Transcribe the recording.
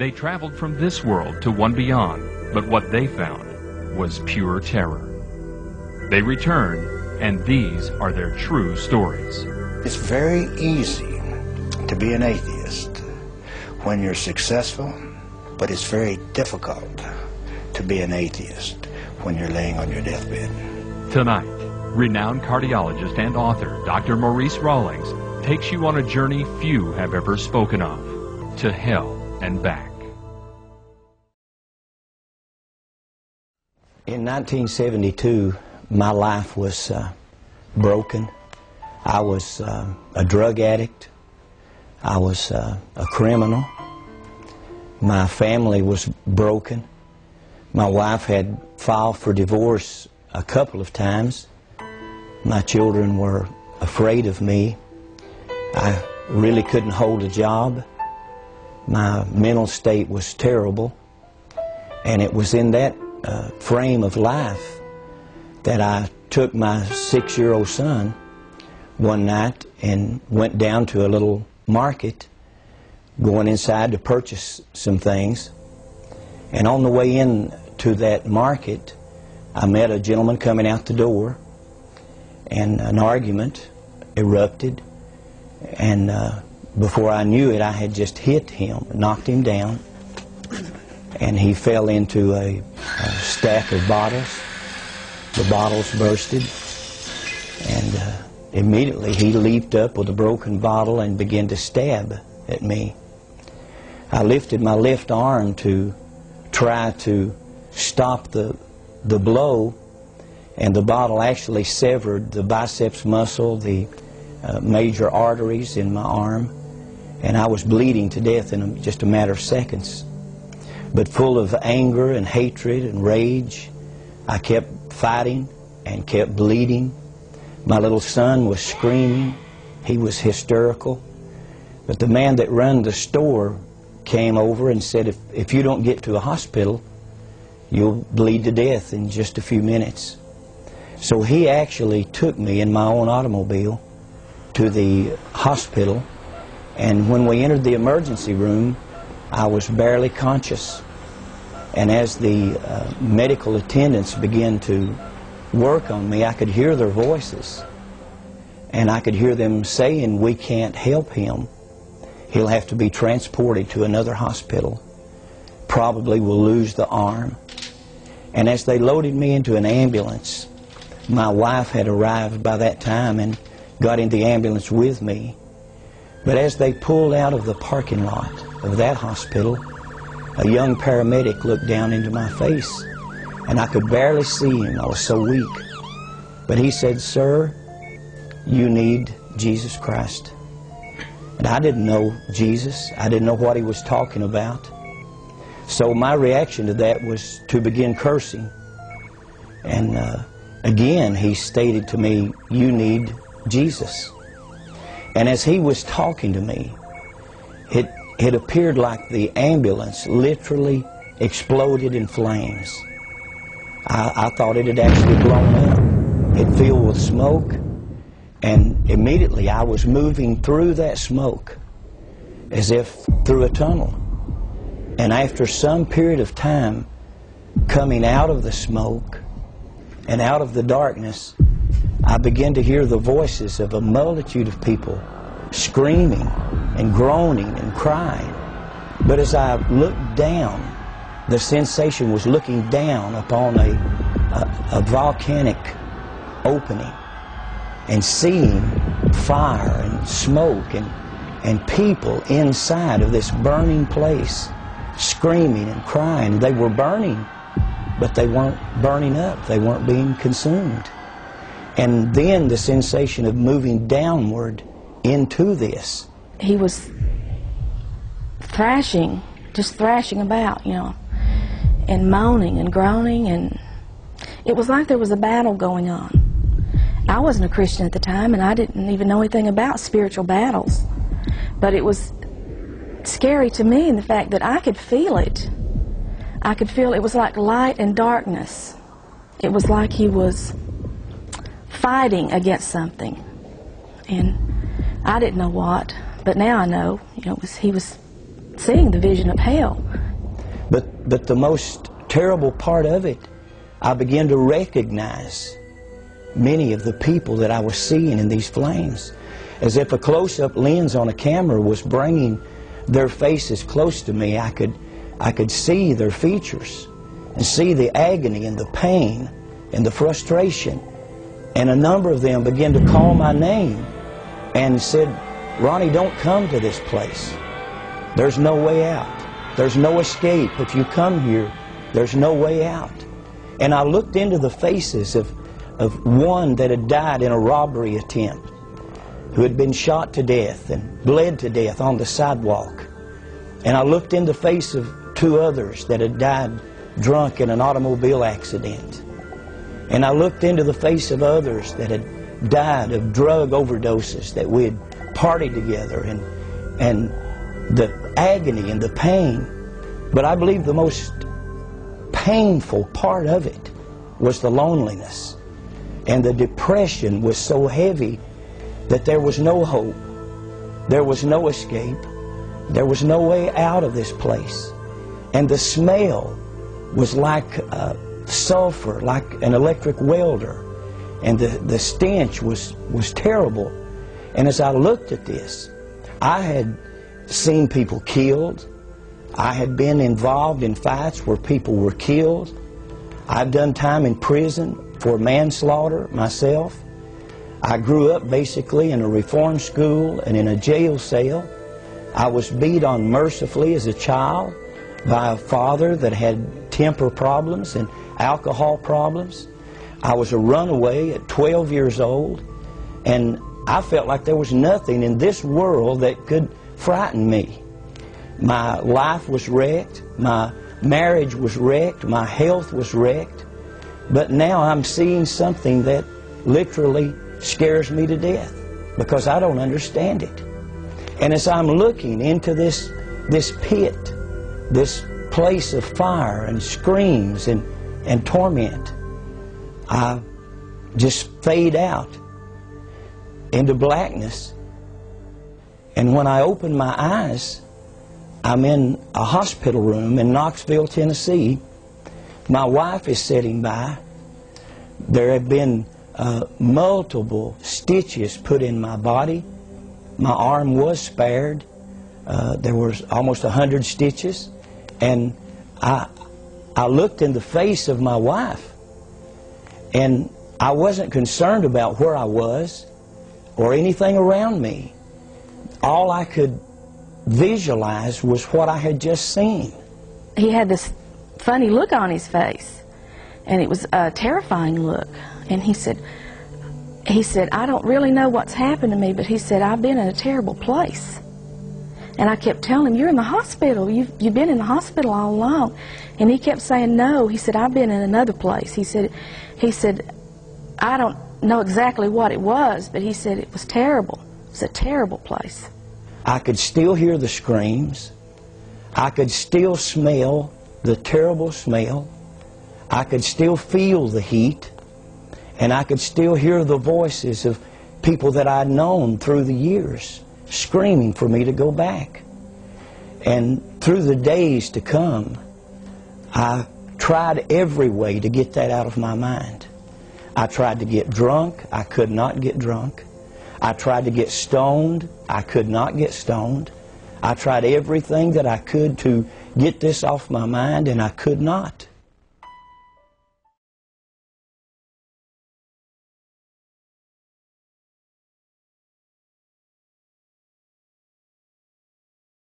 They traveled from this world to one beyond, but what they found was pure terror. They returned, and these are their true stories. It's very easy to be an atheist when you're successful, but it's very difficult to be an atheist when you're laying on your deathbed. Tonight, renowned cardiologist and author Dr. Maurice Rawlings takes you on a journey few have ever spoken of, to hell and back. In 1972, my life was broken. I was a drug addict. I was a criminal. My family was broken. My wife had filed for divorce a couple of times. My children were afraid of me. I really couldn't hold a job. My mental state was terrible. And it was in that frame of life that I took my 6-year-old son one night and went down to a little market, going inside to purchase some things. And on the way in to that market, I met a gentleman coming out the door, and an argument erupted. And before I knew it, I had just hit him, knocked him down, and he fell into a stack of bottles. The bottles bursted, and immediately he leaped up with a broken bottle and began to stab at me. I lifted my left arm to try to stop the blow, and the bottle actually severed the biceps muscle, the major arteries in my arm, and I was bleeding to death in just a matter of seconds. But full of anger and hatred and rage, I kept fighting and kept bleeding. My little son was screaming. He was hysterical. But the man that ran the store came over and said, if you don't get to a hospital, you'll bleed to death in just a few minutes. So he actually took me in my own automobile to the hospital, and when we entered the emergency room, I was barely conscious. And as the medical attendants began to work on me, I could hear their voices, and I could hear them saying, "We can't help him. He'll have to be transported to another hospital. Probably will lose the arm." And as they loaded me into an ambulance, my wife had arrived by that time and got in the ambulance with me. But as they pulled out of the parking lot of that hospital, a young paramedic looked down into my face, and I could barely see him. I was so weak. But he said, "Sir, you need Jesus Christ." And I didn't know Jesus. I didn't know what he was talking about. So my reaction to that was to begin cursing. And again, he stated to me, "You need Jesus." And as he was talking to me, it appeared like the ambulance literally exploded in flames. I thought it had actually blown up. It filled with smoke, and immediately I was moving through that smoke as if through a tunnel. And after some period of time coming out of the smoke and out of the darkness, I began to hear the voices of a multitude of people screaming and groaning and crying. But as I looked down, the sensation was looking down upon a volcanic opening and seeing fire and smoke and people inside of this burning place screaming and crying. They were burning, but they weren't burning up. They weren't being consumed. And then the sensation of moving downward into this. He was thrashing, just thrashing about, you know, and moaning and groaning, and it was like there was a battle going on. I wasn't a Christian at the time, and I didn't even know anything about spiritual battles. But it was scary to me in the fact that I could feel it. I could feel it was like light and darkness. It was like he was fighting against something. And I didn't know what, but now I know. You know, he was seeing the vision of hell. But the most terrible part of it, I began to recognize many of the people that I was seeing in these flames. As if a close-up lens on a camera was bringing their faces close to me, I could see their features and see the agony and the pain and the frustration. And a number of them began to call my name and said, "Ronnie, don't come to this place. There's no way out. There's no escape. If you come here, there's no way out." And I looked into the faces of one that had died in a robbery attempt, who had been shot to death and bled to death on the sidewalk. And I looked in the face of two others that had died drunk in an automobile accident. And I looked into the face of others that had died of drug overdoses, that we had partied together, and the agony and the pain. But I believe the most painful part of it was the loneliness. And the depression was so heavy that there was no hope. There was no escape. There was no way out of this place. And the smell was like sulfur, like an electric welder. And the stench was terrible. And as I looked at this, I had seen people killed. I had been involved in fights where people were killed. I've done time in prison for manslaughter myself. I grew up basically in a reform school and in a jail cell. I was beat on mercifully as a child by a father that had temper problems and alcohol problems. I was a runaway at 12 years old, and I felt like there was nothing in this world that could frighten me. My life was wrecked, my marriage was wrecked, my health was wrecked, but now I'm seeing something that literally scares me to death because I don't understand it. And as I'm looking into this pit, this place of fire and screams and torment, I just fade out into blackness. And when I open my eyes, I'm in a hospital room in Knoxville, Tennessee. My wife is sitting by. There have been multiple stitches put in my body. My arm was spared. There was almost 100 stitches. And I looked in the face of my wife, and I wasn't concerned about where I was or anything around me. All I could visualize was what I had just seen. He had this funny look on his face, and it was a terrifying look. And he said, "I don't really know what's happened to me," but he said, "I've been in a terrible place." And I kept telling him, "You're in the hospital. You've been in the hospital all along." And he kept saying, "No." He said, "I've been in another place." He said, "I don't know exactly what it was, but he said it was terrible. It was a terrible place." I could still hear the screams. I could still smell the terrible smell. I could still feel the heat. And I could still hear the voices of people that I'd known through the years screaming for me to go back. And through the days to come, I tried every way to get that out of my mind. I tried to get drunk. I could not get drunk. I tried to get stoned. I could not get stoned. I tried everything that I could to get this off my mind, and I could not.